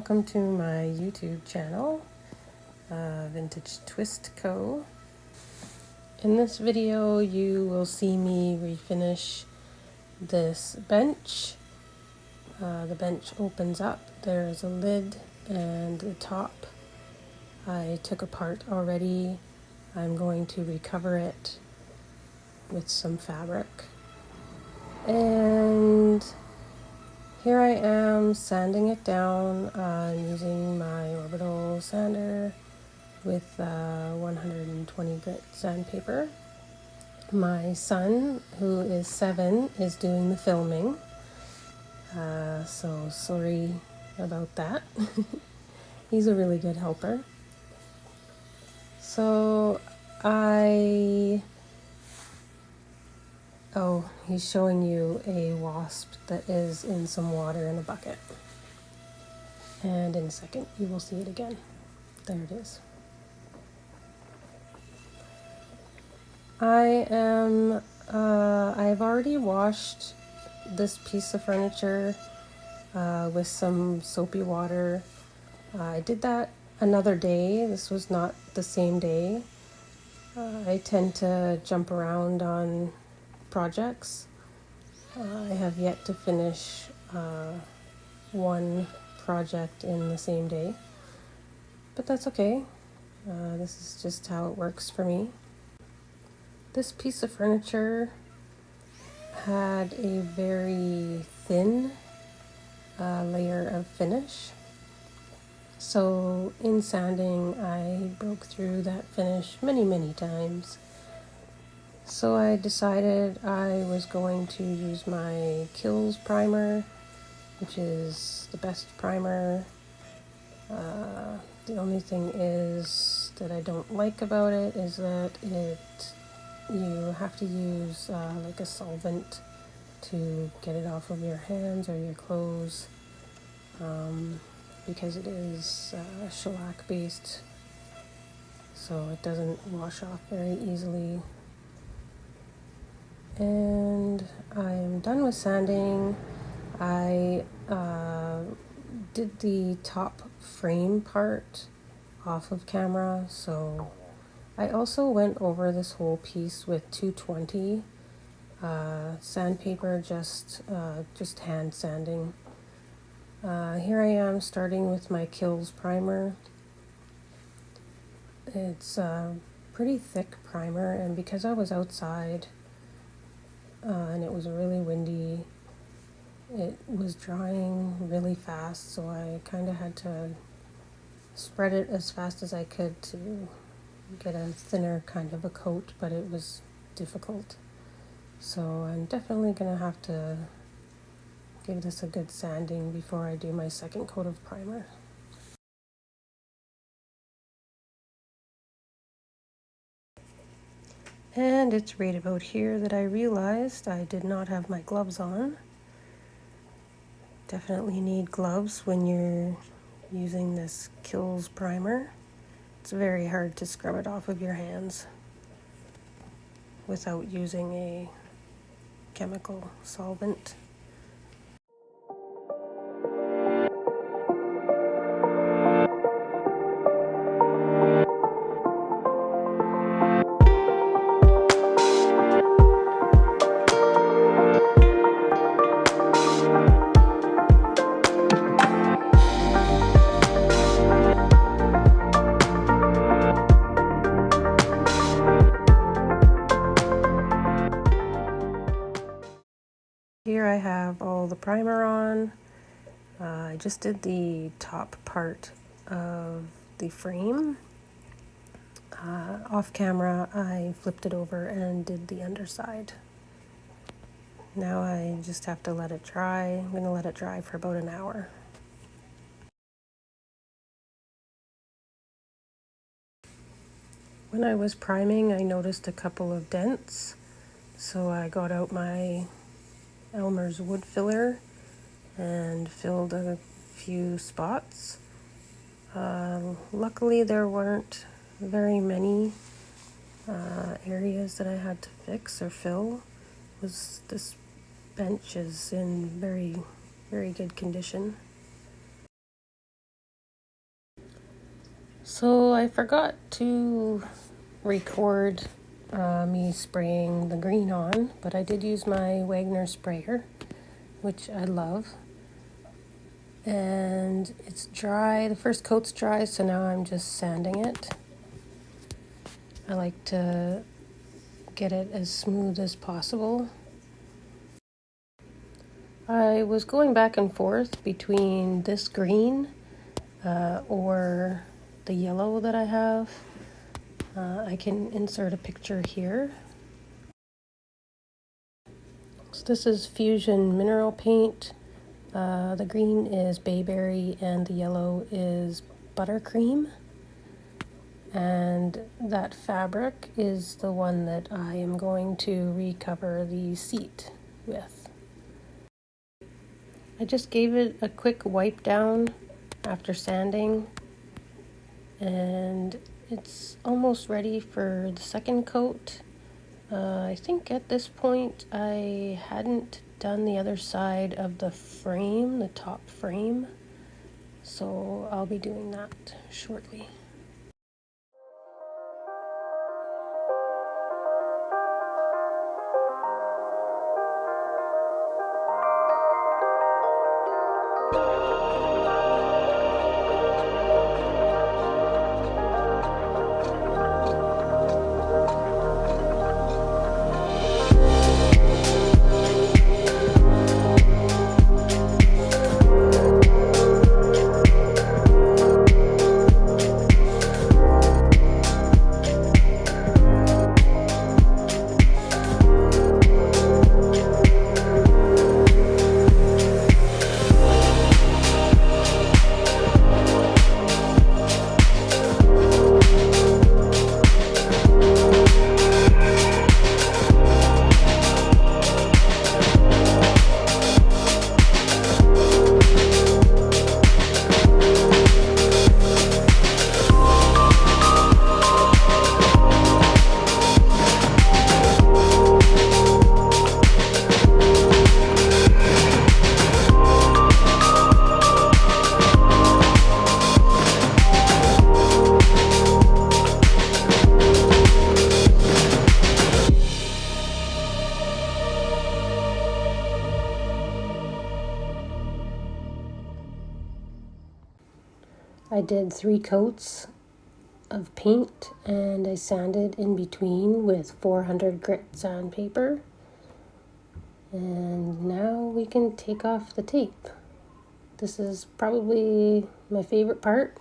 welcome to my YouTube channel, Vintage Twist Co. In this video you will see me refinish this bench. The bench opens up, there's a lid and the top I took apart already. I'm going to recover it with some fabric. And here I am sanding it down. I'm using my orbital sander with 120 grit sandpaper. My son, who is 7, is doing the filming. So sorry about that. He's a really good helper. So oh, he's showing you a wasp that is in some water in a bucket. And in a second, you will see it again. There it is. I've already washed this piece of furniture with some soapy water. I did that another day. This was not the same day. I tend to jump around on projects. I have yet to finish one project in the same day, but that's okay. This is just how it works for me. This piece of furniture had a very thin layer of finish. So in sanding, I broke through that finish many times. So I decided I was going to use my Kills primer, which is the best primer. The only thing is that I don't like about it is that you have to use like a solvent to get it off of your hands or your clothes, because it is shellac based, so it doesn't wash off very easily. And I am done with sanding. I did the top frame part off of camera, so I also went over this whole piece with 220 sandpaper, just hand sanding. Here I am starting with my Kills primer. It's a pretty thick primer, and because I was outside and it was really windy, it was drying really fast, so I kind of had to spread it as fast as I could to get a thinner kind of a coat, but it was difficult. So I'm definitely gonna have to give this a good sanding before I do my second coat of primer. And it's right about here that I realized I did not have my gloves on. Definitely need gloves when you're using this Kills primer. It's very hard to scrub it off of your hands without using a chemical solvent. Here I have all the primer on. I just did the top part of the frame. Off camera, I flipped it over and did the underside. Now I just have to let it dry. I'm going to let it dry for about an hour. When I was priming, I noticed a couple of dents, so I got out my Elmer's wood filler and filled a few spots. Luckily there weren't very many areas that I had to fix or fill. This bench is in very good condition. So I forgot to record me spraying the green on, but I did use my Wagner sprayer, which I love. And it's dry, the first coat's dry, so now I'm just sanding it. I like to get it as smooth as possible. I was going back and forth between this green or the yellow that I have. I can insert a picture here. So this is Fusion Mineral Paint. The green is Bayberry and the yellow is Buttercream. And that fabric is the one that I am going to recover the seat with. I just gave it a quick wipe down after sanding, and it's almost ready for the second coat. I think at this point I hadn't done the other side of the frame, the top frame, so I'll be doing that shortly. I did 3 coats of paint and I sanded in between with 400 grit sandpaper. And now we can take off the tape. This is probably my favorite part.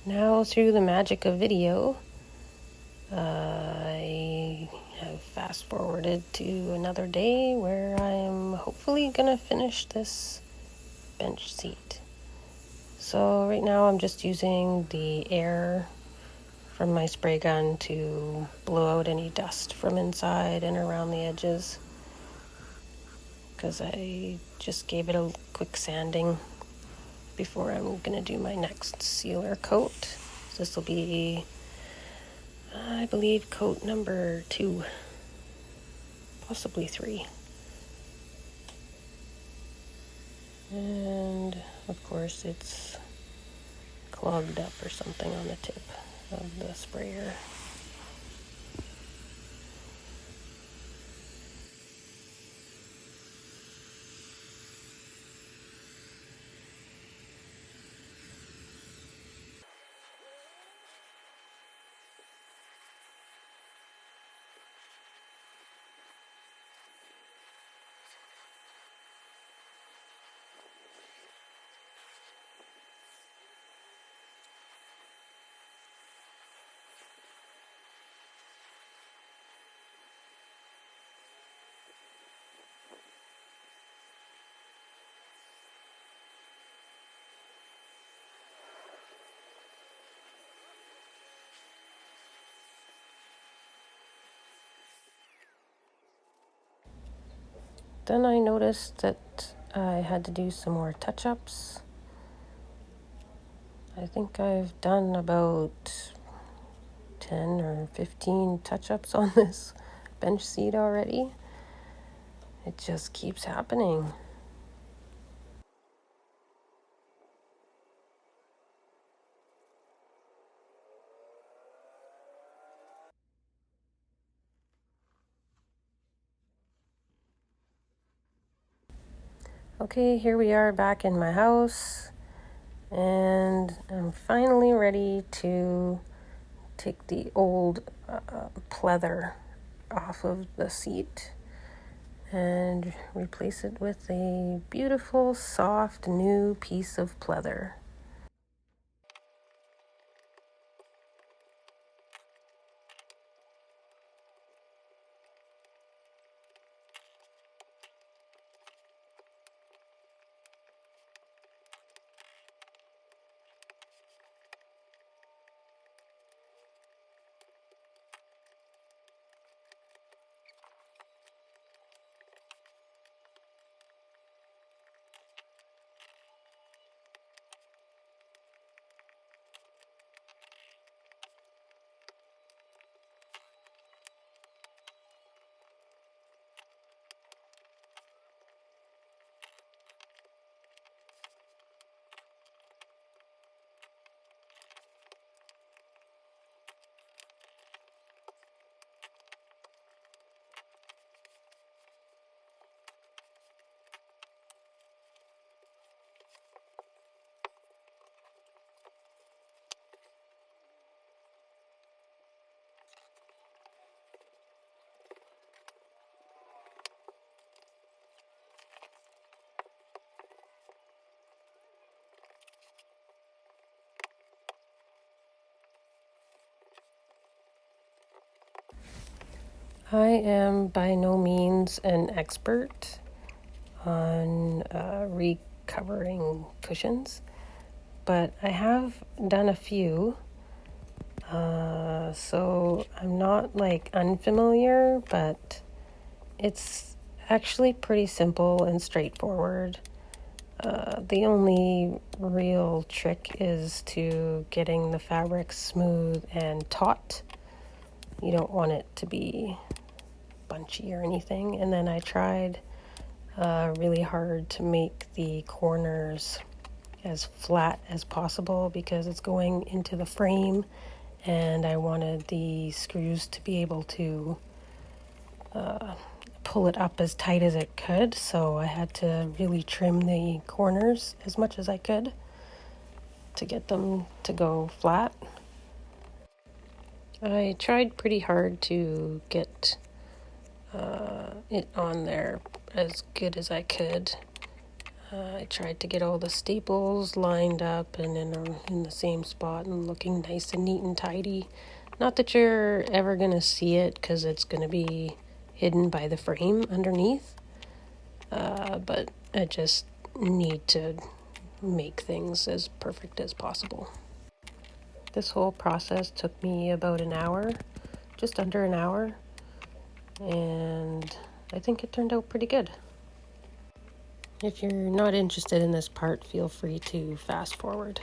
Now, through the magic of video, I have fast forwarded to another day where I'm hopefully gonna finish this bench seat. So right now I'm just using the air from my spray gun to blow out any dust from inside and around the edges, because I just gave it a quick sanding before I'm going to do my next sealer coat. This will be, I believe, coat number 2, possibly 3. And of course it's clogged up or something on the tip of the sprayer. Then I noticed that I had to do some more touch-ups. I think I've done about 10 or 15 touch-ups on this bench seat already. It just keeps happening. Okay, here we are back in my house, and I'm finally ready to take the old pleather off of the seat and replace it with a beautiful, soft, new piece of pleather. I am by no means an expert on recovering cushions, but I have done a few, so I'm not like unfamiliar, but it's actually pretty simple and straightforward. The only real trick is to getting the fabric smooth and taut. You don't want it to be bunchy or anything. And then I tried really hard to make the corners as flat as possible because it's going into the frame, and I wanted the screws to be able to pull it up as tight as it could, so I had to really trim the corners as much as I could to get them to go flat. I tried pretty hard to get it on there as good as I could. I tried to get all the staples lined up and in the same spot and looking nice and neat and tidy. Not that you're ever going to see it because it's going to be hidden by the frame underneath, but I just need to make things as perfect as possible. This whole process took me about an hour, just under an hour, and I think it turned out pretty good. If you're not interested in this part, feel free to fast forward.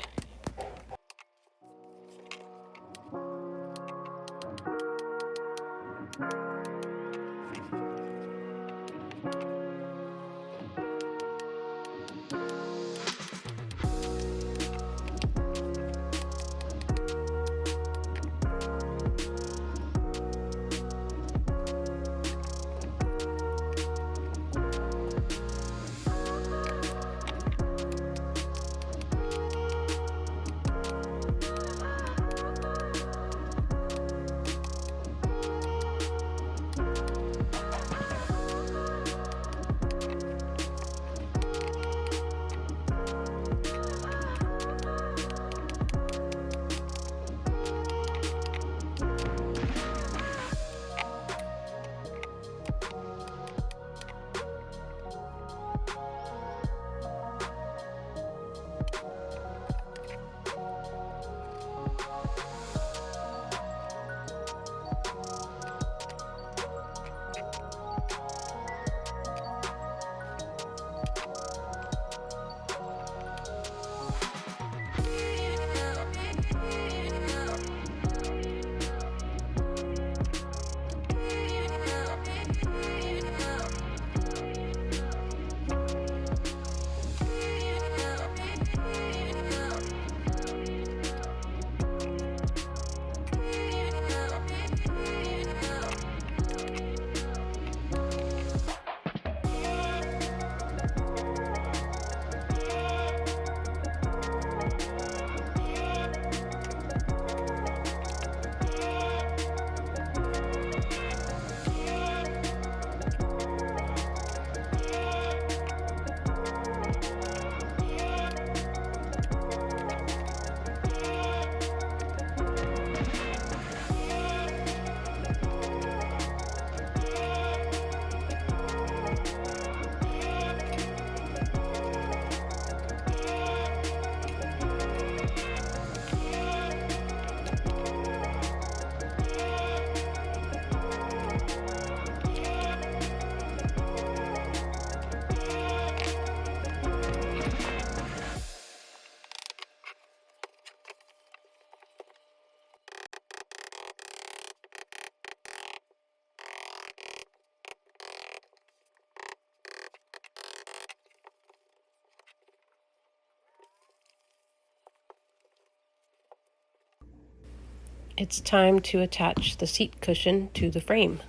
It's time to attach the seat cushion to the frame.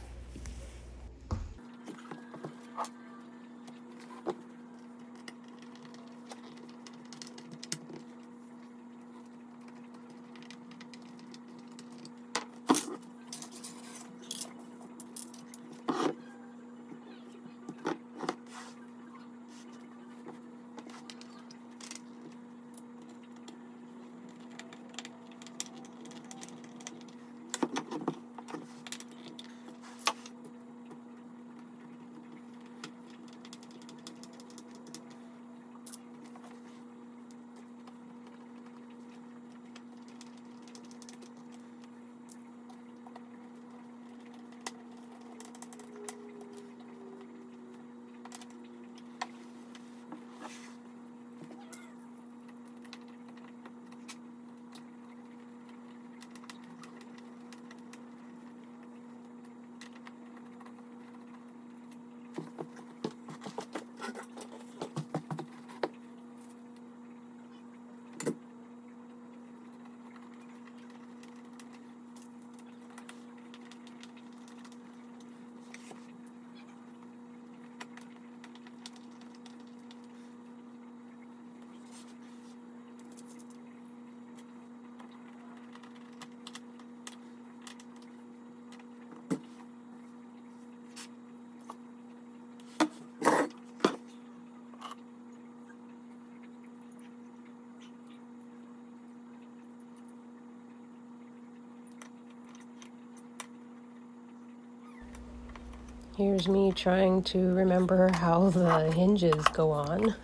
Here's me trying to remember how the hinges go on.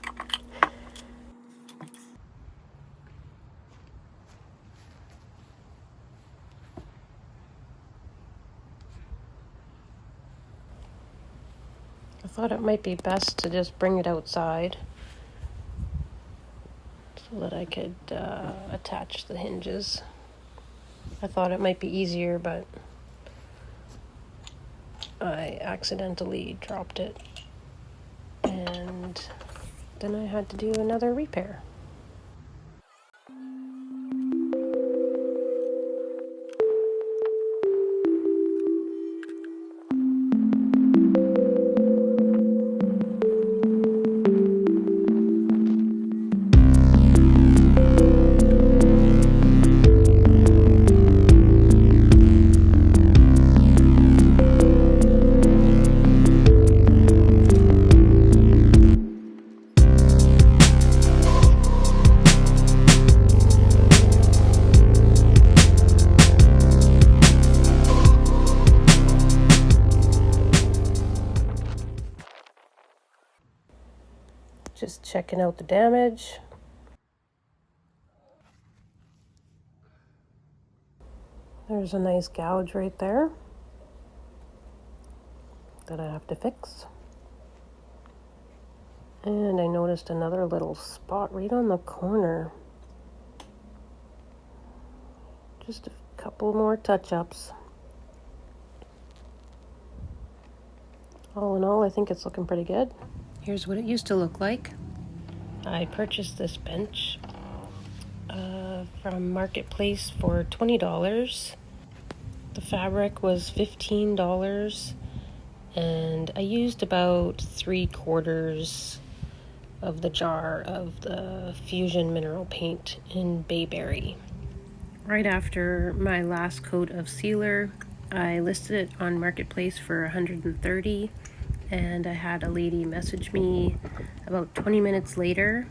thought it might be best to just bring it outside so that I could attach the hinges. I thought it might be easier, but I accidentally dropped it, and then I had to do another repair. Just checking out the damage. There's a nice gouge right there that I have to fix. And I noticed another little spot right on the corner. Just a couple more touch-ups. All in all, I think it's looking pretty good. Here's what it used to look like. I purchased this bench from Marketplace for $20. The fabric was $15, and I used about 3/4 of the jar of the Fusion mineral paint in Bayberry. Right after my last coat of sealer, I listed it on Marketplace for $130, and I had a lady message me about 20 minutes later,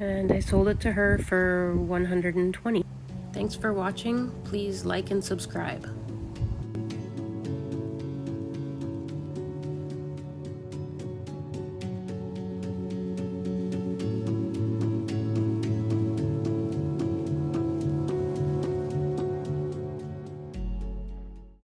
and I sold it to her for $120. Thanks for watching. Please like and subscribe.